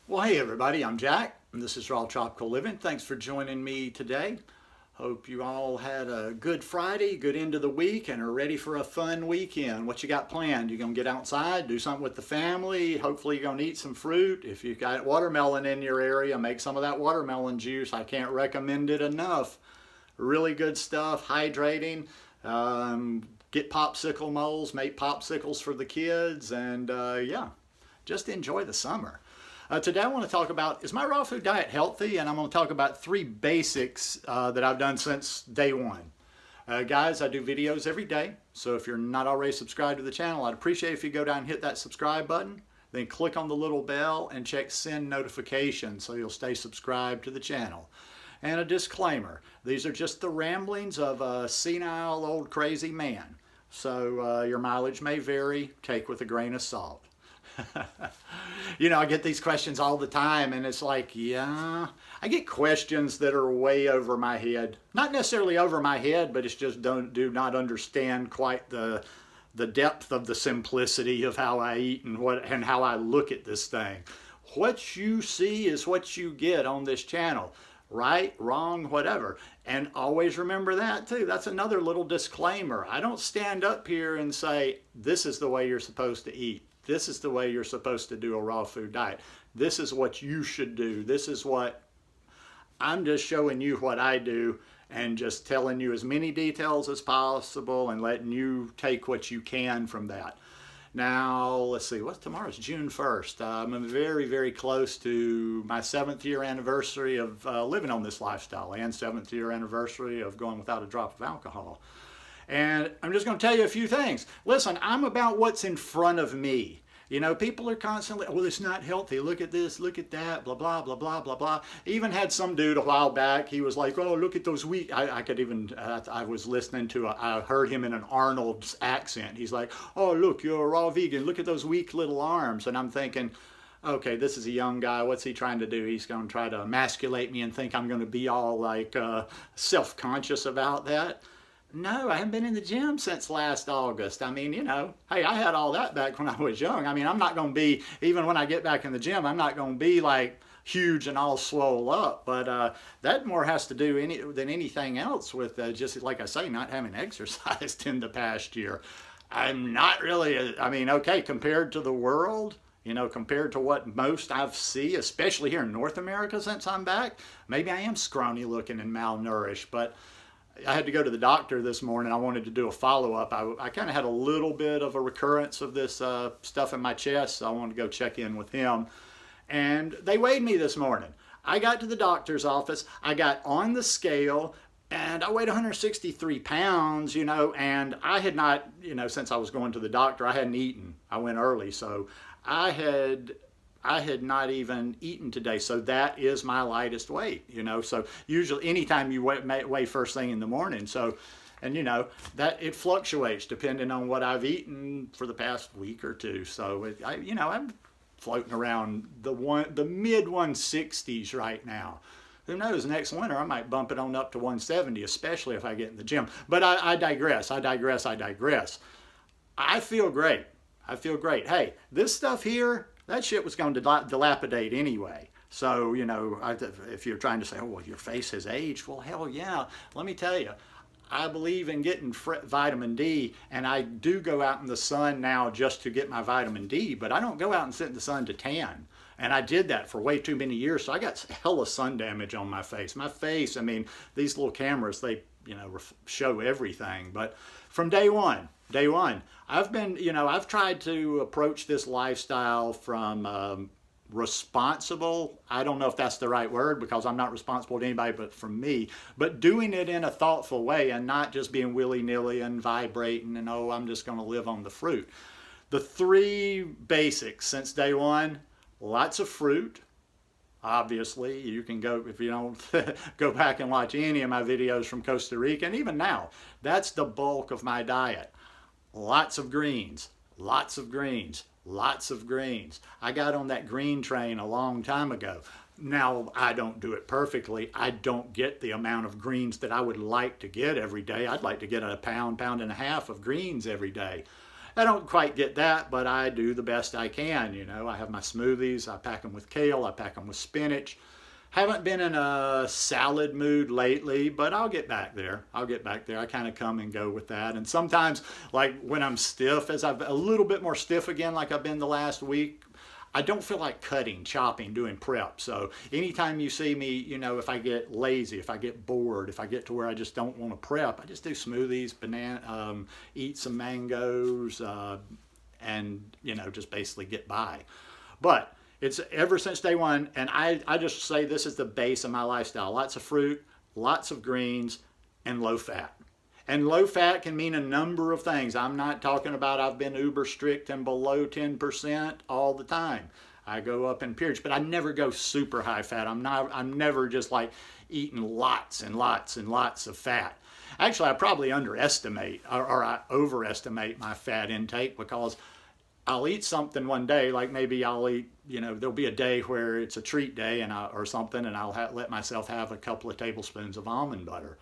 Well, hey everybody, I'm Jack, and this is Raw Tropical Living. Thanks for joining me today. Hope you all had a good Friday, good end of the week, and are ready for a fun weekend. What you got planned? You gonna get outside, do something with the family? Hopefully you're gonna eat some fruit. If you've got watermelon in your area, make some of that watermelon juice. I can't recommend it enough. Really good stuff, hydrating. Get popsicle molds, make popsicles for the kids, and yeah, just enjoy the summer. Today I want to talk about, is my raw food diet healthy? And I'm going to talk about three basics that I've done since day one. Guys, I do videos every day, so if you're not already subscribed to the channel, I'd appreciate if you go down and hit that subscribe button, then click on the little bell and check send notifications so you'll stay subscribed to the channel. And a disclaimer, these are just the ramblings of a senile old crazy man. So your mileage may vary, take with a grain of salt. You know, I get these questions all the time, and it's like, yeah, I get questions that are way over my head. Not necessarily over my head, but it's just do not understand quite the depth of the simplicity of how I eat and how I look at this thing. What you see is what you get on this channel. Right, wrong, whatever. And always remember that too. That's another little disclaimer. I don't stand up here and say, this is the way you're supposed to eat. This is the way you're supposed to do a raw food diet. This is what you should do. This is what, I'm just showing you what I do and just telling you as many details as possible and letting you take what you can from that. Now, let's see, what's tomorrow's June 1st. I'm very, very close to my 7th year anniversary of living on this lifestyle and 7th year anniversary of going without a drop of alcohol. And I'm just going to tell you a few things. Listen, I'm about what's in front of me. You know, people are constantly, well, it's not healthy. Look at this, look at that, blah, blah, blah, blah, blah, blah. Even had some dude a while back, he was like, oh, look at those wheat. I was listening to, I heard him in an Arnold's accent. He's like, oh, look, you're a raw vegan. Look at those weak little arms. And I'm thinking, okay, this is a young guy. What's he trying to do? He's going to try to emasculate me and think I'm going to be all like self-conscious about that. No, I haven't been in the gym since last August. I mean, you know, hey, I had all that back when I was young. I mean, I'm not going to be, even when I get back in the gym, I'm not going to be like huge and all swole up. But that more has to do than anything else with just, like I say, not having exercised in the past year. I'm not really, I mean, okay, compared to the world, you know, compared to what most I've seen, especially here in North America since I'm back, maybe I am scrawny looking and malnourished, but I had to go to the doctor this morning. I wanted to do a follow-up. I kind of had a little bit of a recurrence of this stuff in my chest, so I wanted to go check in with him. And they weighed me this morning. I got to the doctor's office. I got on the scale, and I weighed 163 pounds, you know, and I had not, you know, since I was going to the doctor, I hadn't eaten. I went early, so I had not even eaten today, so that is my lightest weight, you know. So usually anytime you weigh first thing in the morning, so, and you know, that it fluctuates depending on what I've eaten for the past week or two. So, you know, I'm floating around the mid 160s right now. Who knows, next winter I might bump it on up to 170, especially if I get in the gym. But I digress. I feel great. I feel great. Hey, this stuff here, that shit was going to dilapidate anyway. So, you know, if you're trying to say, oh, well, your face has aged, well, hell yeah. Let me tell you, I believe in getting vitamin D, and I do go out in the sun now just to get my vitamin D, but I don't go out and sit in the sun to tan. And I did that for way too many years, so I got hella sun damage on my face. My face, I mean, these little cameras, they, you know, show everything. But from day one, I've been, you know, I've tried to approach this lifestyle from responsible. I don't know if that's the right word because I'm not responsible to anybody but from me, but doing it in a thoughtful way and not just being willy-nilly and vibrating and, oh, I'm just going to live on the fruit. The three basics since day one: lots of fruit. Obviously, you can go, if you don't go back and watch any of my videos from Costa Rica, and even now, that's the bulk of my diet. Lots of greens, lots of greens, lots of greens. I got on that green train a long time ago. Now, I don't do it perfectly. I don't get the amount of greens that I would like to get every day. I'd like to get a pound and a half of greens every day. I don't quite get that, but I do the best I can. You know, I have my smoothies. I pack them with kale. I pack them with spinach. Haven't been in a salad mood lately, but I'll get back there. I'll get back there. I kind of come and go with that. And sometimes, like when I'm stiff, as I've a little bit more stiff again, like I've been the last week, I don't feel like cutting, chopping, doing prep. So anytime you see me, you know, if I get lazy, if I get bored, if I get to where I just don't want to prep, I just do smoothies, eat some mangoes, and, you know, just basically get by. But it's ever since day one, and I just say this is the base of my lifestyle. Lots of fruit, lots of greens, and low fat. And low fat can mean a number of things. I'm not talking about I've been uber strict and below 10% all the time. I go up in periods, but I never go super high fat. I'm never just like eating lots and lots and lots of fat. Actually, I probably underestimate or I overestimate my fat intake, because I'll eat something one day, like maybe I'll eat, you know, there'll be a day where it's a treat day or something, and I'll let myself have a couple of tablespoons of almond butter.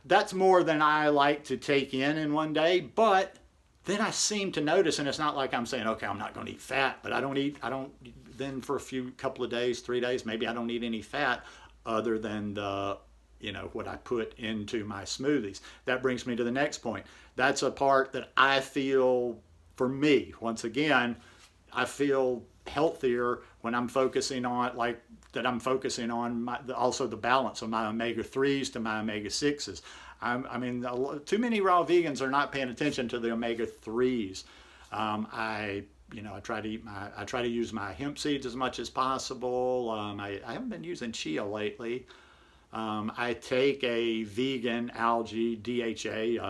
That's more than I like to take in one day, but then I seem to notice, and it's not like I'm saying, okay, I'm not going to eat fat, but then for couple of days, 3 days, maybe I don't eat any fat other than what I put into my smoothies. That brings me to the next point. That's a part that I feel, for me, once again, I feel healthier when I'm focusing on, also the balance of my omega-3s to my omega-6s. Too many raw vegans are not paying attention to the omega-3s. I try to use my hemp seeds as much as possible. I haven't been using chia lately. I take a vegan algae DHA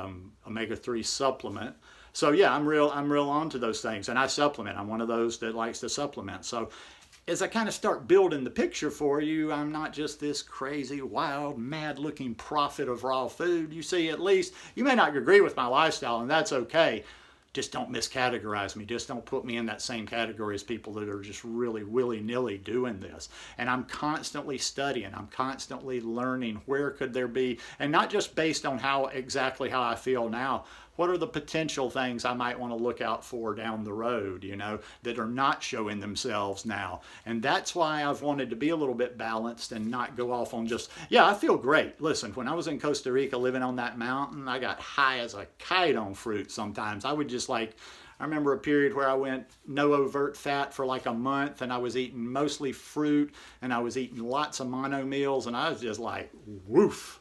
omega-3 supplement. So yeah, I'm real onto those things, and I supplement. I'm one of those that likes to supplement. So as I kind of start building the picture for you, I'm not just this crazy, wild, mad-looking prophet of raw food. You see, at least, you may not agree with my lifestyle, and that's okay. Just don't miscategorize me. Just don't put me in that same category as people that are just really willy-nilly doing this. And I'm constantly studying. I'm constantly learning where could there be, and not just based on exactly how I feel now. What are the potential things I might want to look out for down the road, that are not showing themselves now? And that's why I've wanted to be a little bit balanced and not go off on just, I feel great. Listen, when I was in Costa Rica living on that mountain, I got high as a kite on fruit sometimes. I would just I remember a period where I went no overt fat for like a month, and I was eating mostly fruit, and I was eating lots of mono meals, and I was just like, woof.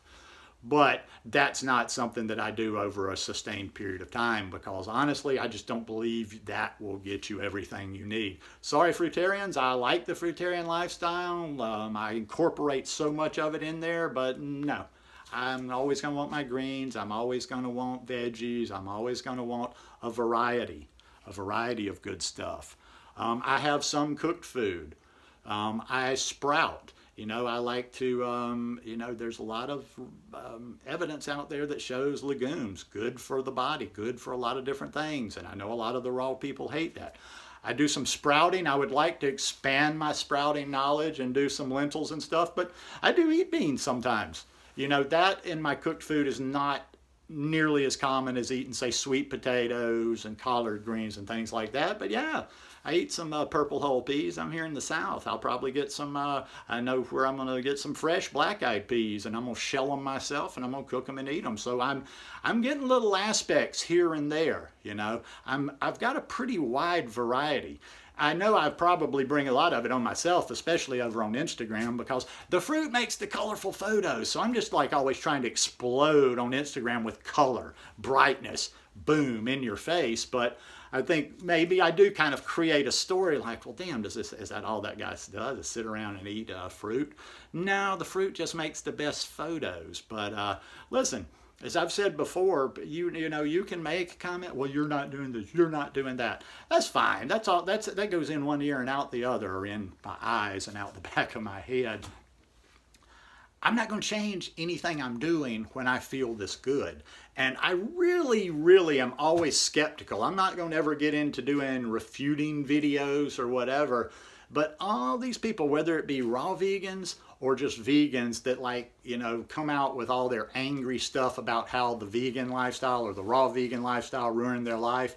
But that's not something that I do over a sustained period of time, because honestly, I just don't believe that will get you everything you need. Sorry, fruitarians, I like the fruitarian lifestyle. I incorporate so much of it in there, but no. I'm always going to want my greens. I'm always going to want veggies. I'm always going to want a variety of good stuff. I have some cooked food. I sprout. I like to, there's a lot of evidence out there that shows legumes, good for the body, good for a lot of different things. And I know a lot of the raw people hate that. I do some sprouting. I would like to expand my sprouting knowledge and do some lentils and stuff, but I do eat beans sometimes. That in my cooked food is not nearly as common as eating, say, sweet potatoes and collard greens and things like that. But yeah, I eat some purple hull peas. I'm here in the South. I'll probably get some, I know where I'm going to get some fresh black-eyed peas, and I'm going to shell them myself, and I'm going to cook them and eat them. So I'm getting little aspects here and there, I've got a pretty wide variety. I know I probably bring a lot of it on myself, especially over on Instagram, because the fruit makes the colorful photos. So I'm just always trying to explode on Instagram with color, brightness, boom, in your face. But I think maybe I do kind of create a story like, well, damn, is that all that guy does, is sit around and eat fruit? No, the fruit just makes the best photos. But listen, as I've said before, you can make a comment, well, you're not doing this, you're not doing that. That's fine. That's all. That goes in one ear and out the other, or in my eyes and out the back of my head. I'm not going to change anything I'm doing when I feel this good. And I really, really am always skeptical. I'm not going to ever get into doing refuting videos or whatever, But all these people, whether it be raw vegans or just vegans that come out with all their angry stuff about how the vegan lifestyle or the raw vegan lifestyle ruined their life,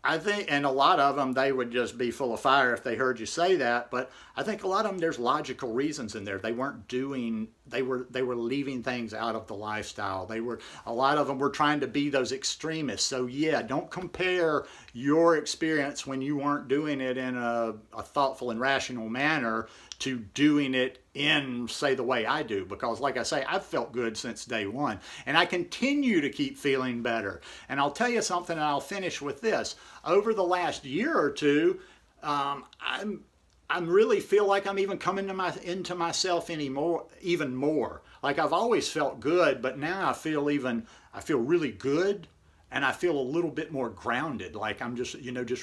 I think, and a lot of them, they would just be full of fire if they heard you say that. But I think a lot of them, there's logical reasons in there. They weren't doing, they were leaving things out of the lifestyle. A lot of them were trying to be those extremists. So yeah, don't compare your experience when you weren't doing it in a thoughtful and rational manner to doing it in, say, the way I do. Because like I say, I've felt good since day one. And I continue to keep feeling better. And I'll tell you something, and I'll finish with this. Over the last year or two, I'm really feel like I'm even coming into myself even more. Like I've always felt good, but now I feel really good. And I feel a little bit more grounded, like I'm just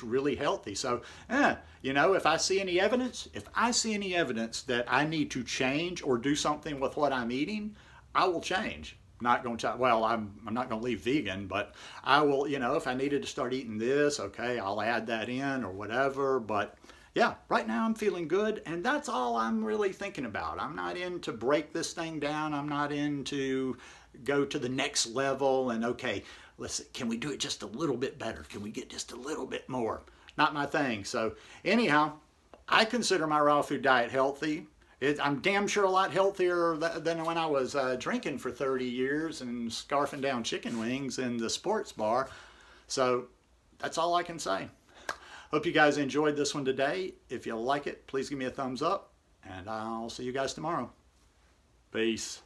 really healthy. So, if I see any evidence, that I need to change or do something with what I'm eating, I will change. Not going to, well, I'm not going to leave vegan, but I will, if I needed to start eating this, okay, I'll add that in or whatever. But yeah, right now I'm feeling good, and that's all I'm really thinking about. I'm not in to break this thing down. I'm not in to go to the next level and, okay, can we do it just a little bit better? Can we get just a little bit more? Not my thing. So anyhow, I consider my raw food diet healthy. I'm damn sure a lot healthier than when I was drinking for 30 years and scarfing down chicken wings in the sports bar. So that's all I can say. Hope you guys enjoyed this one today. If you like it, please give me a thumbs up, and I'll see you guys tomorrow. Peace.